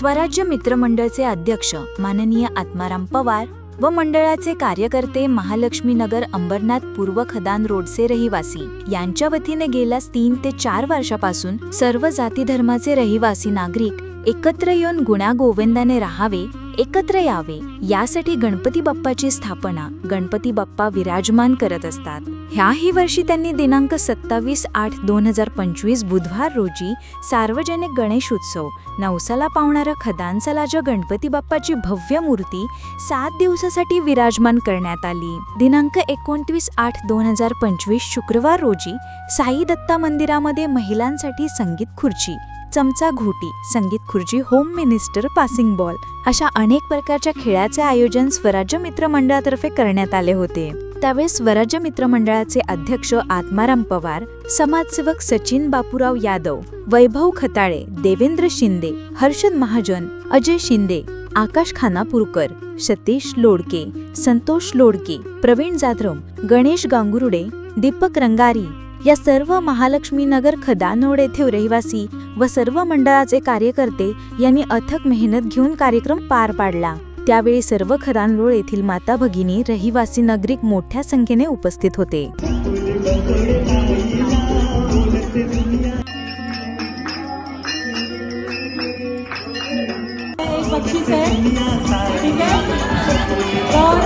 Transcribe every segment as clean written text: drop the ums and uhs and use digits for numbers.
स्वराज्य मित्रमंडळचे अध्यक्ष माननीय आत्माराम पवार व मंडळाचे कार्यकर्ते महालक्ष्मी नगर अंबरनाथ पूर्व खदान रोडचे रहिवासी यांच्या वतीने गेल्या 3 ते 4 वर्षापासून सर्व जाती धर्माचे रहिवासी नागरिक एकत्र येऊन गुण्यागोविंदाने राहावे, एकत्र यावे यासाठी गणपती बाप्पाची स्थापना गणपती बाप्पा विराजमान करत असतात। ह्याही वर्षी त्यांनी दिनांक 27/8/2025 बुधवार रोजी सार्वजनिक गणेश उत्सव नवसाला पावणारा खदानचा राजा गणपती बाप्पाची भव्य मूर्ती 7 दिवसासाठी विराजमान करण्यात आली। दिनांक 29/8/2025 शुक्रवार रोजी साई दत्ता मंदिरामध्ये महिलांसाठी संगीत खुर्ची, चमचा घोटी, संगीत खुर्ची, होम मिनिस्टर, पासिंग बॉल अशा अनेक प्रकारच्या खेळाचे आयोजन स्वराज्य मित्र मंडळातर्फे करण्यात आले होते। त्यावेळी स्वराज्य मित्र मंडळाचे अध्यक्ष आत्माराम पवार, समाजसेवक सचिन बापूराव यादव, वैभव खताळे, देवेंद्र शिंदे, हर्षद महाजन, अजय शिंदे, आकाश खानापूरकर, सतीश लोडके, संतोष लोडके, प्रवीण जाधव, गणेश गांगुर्डे, दीपक रंगारी या सर्व महालक्ष्मी नगर खदानोड येथे रहिवासी व सर्व मंडळाचे कार्यकर्ते यांनी अथक मेहनत घेऊन कार्यक्रम पार पाडला। त्यावेळी सर्व खदानोड येथील माता भगिनी रहिवासी नागरिक मोठ्या संख्येने उपस्थित होते। बक्षीस है, ठीक है? और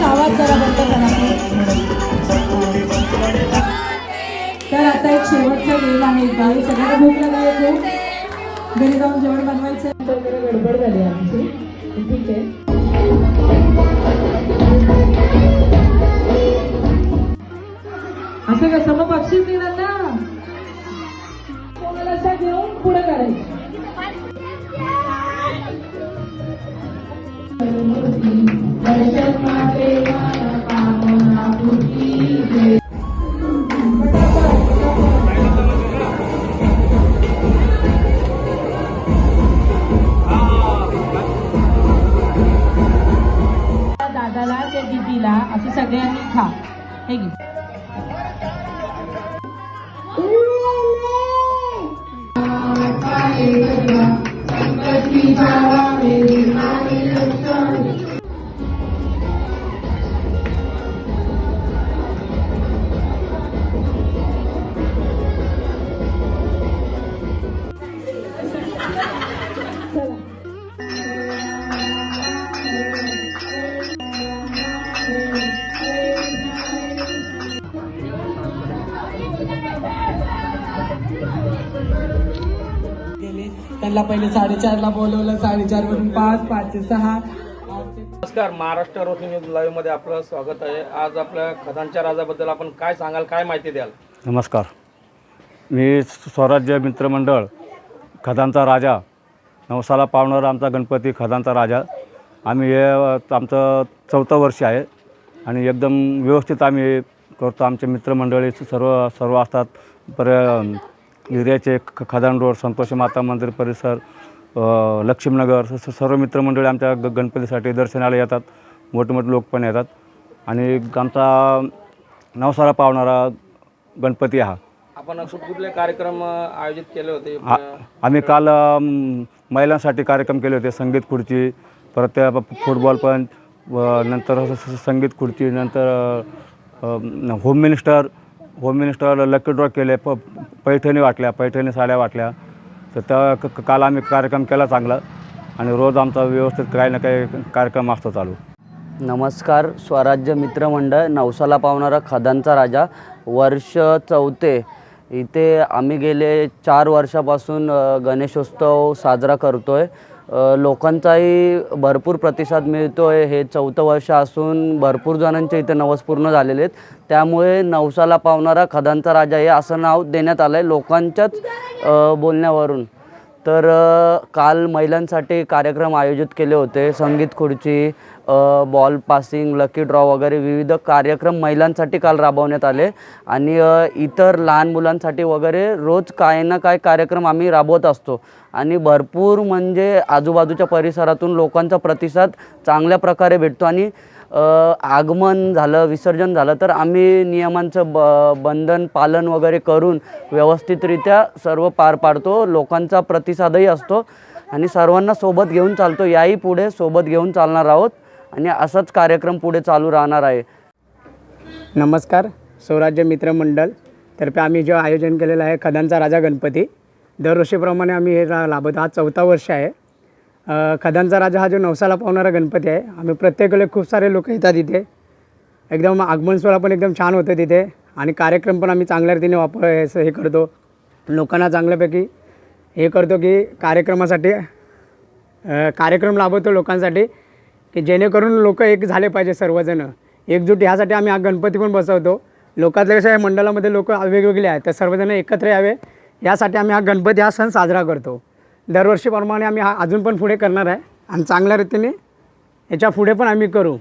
आवाज जरा बंद करा। तर आता एक शेवटचा गेम आहे, सगळ्यांना भूक लागली आहे, घरी जाऊन जेवण बनवायचं वगैरे गडबड झाली आमची, ठीक आहे? असं कसं मग बक्षीस देणार ना, कोणाला असा घेऊन पुढे करायचं। दादाला ते दीदीला असं सगळ्यांनी खा, हे घे। त्यांना पहिले 4:30ला बोलवलं, 4:30 वरून 5, 5 ते 6। नमस्कार, महाराष्ट्र रोशनी न्यूज लाईव्ह मध्ये आपलं स्वागत आहे। आज आपल्या खदानच्या राजाबद्दल आपण काय सांगाल, काय माहिती द्याल? नमस्कार, मी स्वराज्य मित्रमंडळ खदानचा राजा नवसाला पावणारा आमचा गणपती खदानचा राजा। आम्ही हे आमचं 4थं वर्ष आहे आणि एकदम व्यवस्थित आम्ही करतो। आमचे मित्रमंडळी सर्व असतात। एरियाचे खदान रोड, संतोषी माता मंदिर परिसर, लक्ष्मीनगर सर्व मित्रमंडळी आमच्या गणपतीसाठी दर्शनाला येतात। मोठे लोक पण येतात आणि आमचा नवसाला पावणारा गणपती हा। आपण कुठले कार्यक्रम आयोजित केले होते? आम्ही काल महिलांसाठी कार्यक्रम केले होते, संगीत खुर्ची, परत फुटबॉल पण, नंतर संगीत खुर्ची, नंतर होम मिनिस्टर लकी ड्रॉ केले, पैठणी वाटल्या, पैठणी साड्या वाटल्या। तर त्या काल आम्ही कार्यक्रम केला चांगला आणि रोज आमचा व्यवस्थित काही ना काही कार्यक्रम असतो चालू। नमस्कार, स्वराज्य मित्रमंडळ नवसाला पावणारा खदानचा राजा वर्ष 4थे इथे आम्ही गेले 4 वर्षापासून गणेशोत्सव साजरा करतो आहे। लोकांचाही भरपूर प्रतिसाद मिळतो आहे। हे 4थं वर्ष असून भरपूर जणांचे इथे नवस पूर्ण झालेले आहेत। त्यामुळे नवसाला पावणारा खदानचा राजा हे असं नाव देण्यात आलं आहे लोकांच्याच बोलण्यावरून। तर काल महिलांसाठी कार्यक्रम आयोजित केले होते, संगीत खुर्ची, बॉल पासिंग, लकी ड्रॉ वगैरे विविध कार्यक्रम महिलांसाठी काल राबवण्यात आले आणि इतर लहान मुलांसाठी वगैरे रोज काय ना काय कार्यक्रम आम्ही राबवत असतो आणि भरपूर म्हणजे आजूबाजूच्या परिसरातून लोकांचा प्रतिसाद चांगल्या प्रकारे भेटतो आणि आगमन झालं, विसर्जन झालं तर आम्ही नियमांचं बंधन पालन वगैरे करून व्यवस्थितरित्या सर्व पार पाडतो. लोकांचा प्रतिसादही असतो आणि सर्वांना सोबत घेऊन चालतो. याही पुढे सोबत घेऊन चालणार आहोत आणि असाच कार्यक्रम पुढे चालू राहणार आहे. नमस्कार. स्वराज्य मित्रमंडळ तर्फे आम्ही जे आयोजन केलेलं आहे खदानचा राजा गणपती, दरवर्षीप्रमाणे आम्ही हे लाभत आज 4था वर्ष आहे. खदानचा राजा हा जो नवसाला पावणारा गणपती आहे. आम्ही प्रत्येक वेळेला खूप सारे लोक येतात इथे. एकदम आगमन सोहळा पण एकदम छान होतं तिथे आणि कार्यक्रम पण आम्ही चांगल्या रीतीने हे करतो. लोकांना चांगल्यापैकी हे करतो की कार्यक्रमासाठी कार्यक्रम लाभवतो लोकांसाठी की जेणेकरून लोक एक झाले पाहिजे, सर्वजण एकजूट. ह्यासाठी आम्ही हा गणपती पण बसवतो. लोकातले कशा आहे मंडळामध्ये लोक वेगवेगळे आहेत, तर सर्वजण एकत्र यावे यासाठी आम्ही हा गणपती हा सण साजरा करतो. दरवर्षीप्रमाणे आम्ही हा अजून पण पुढे करणार आहे आणि चांगल्या रीतीने याच्या पुढे पण आम्ही करू.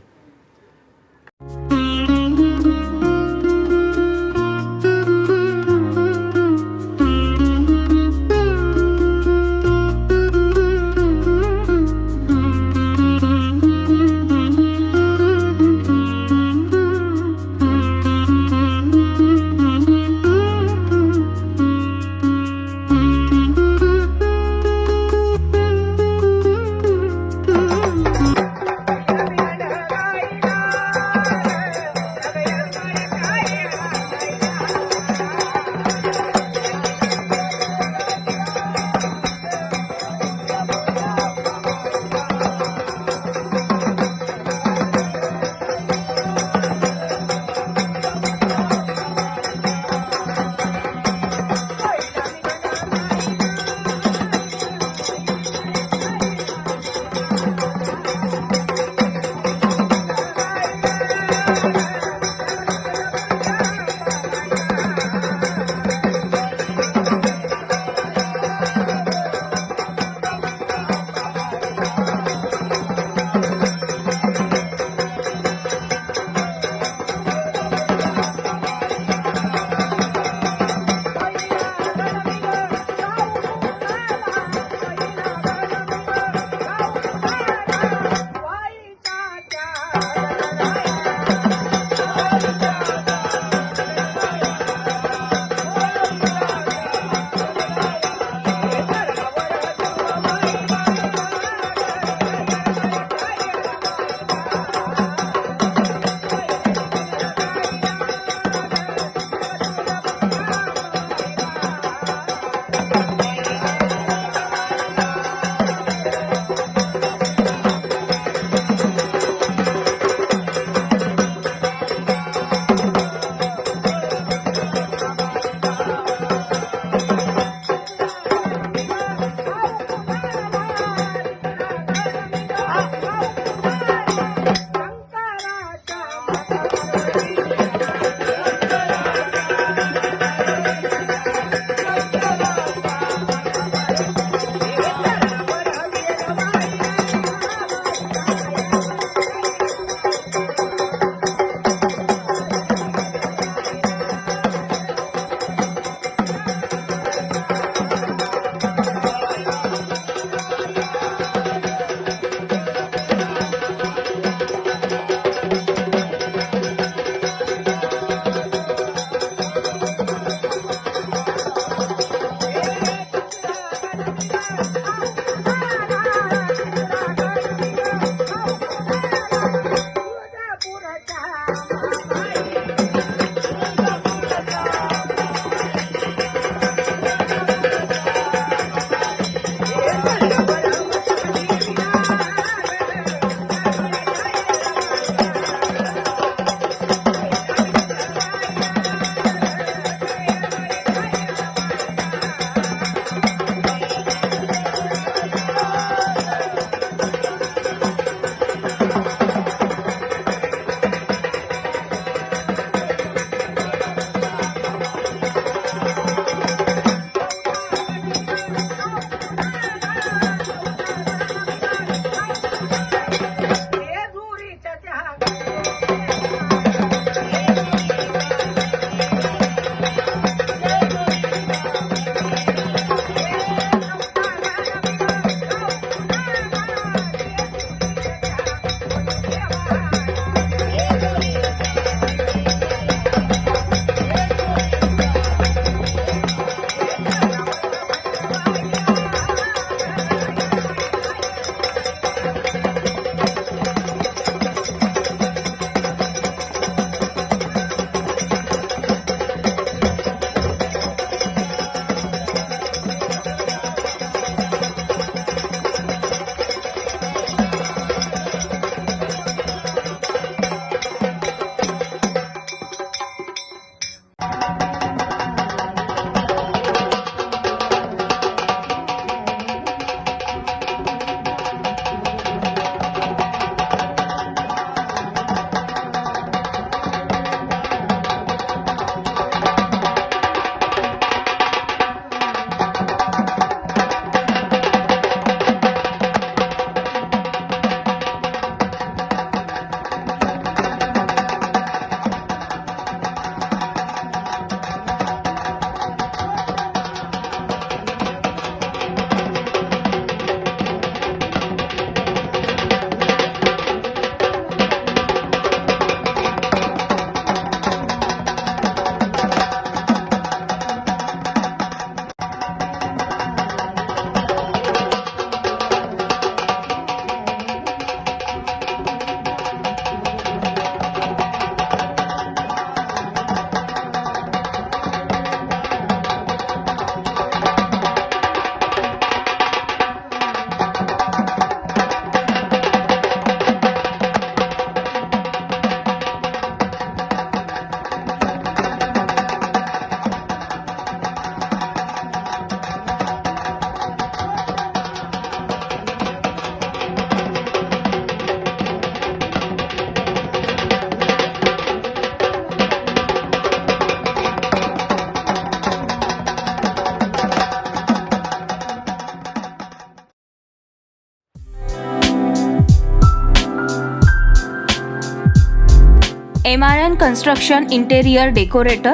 MRN Construction Interior Decorator,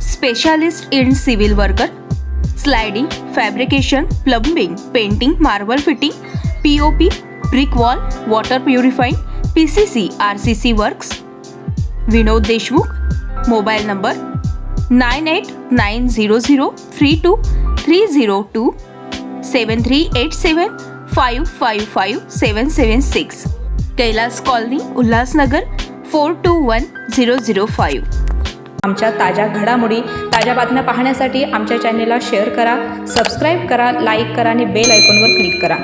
Specialist in Civil Worker, Sliding, Fabrication, Plumbing, Painting, Marble Fitting, POP, Brick Wall, Water Purifying, PCC, RCC Works. Vinod Deshmukh, mobile number 9890032302 7387555776. Kailas colony, Ulhasnagar 421005. आमच्या ताज्या घडामोडी, ताज्या बातम्या पाहण्यासाठी आमच्या चॅनेलला शेअर करा, सबस्क्राईब करा, लाईक करा आणि बेल आयकॉनवर क्लिक करा.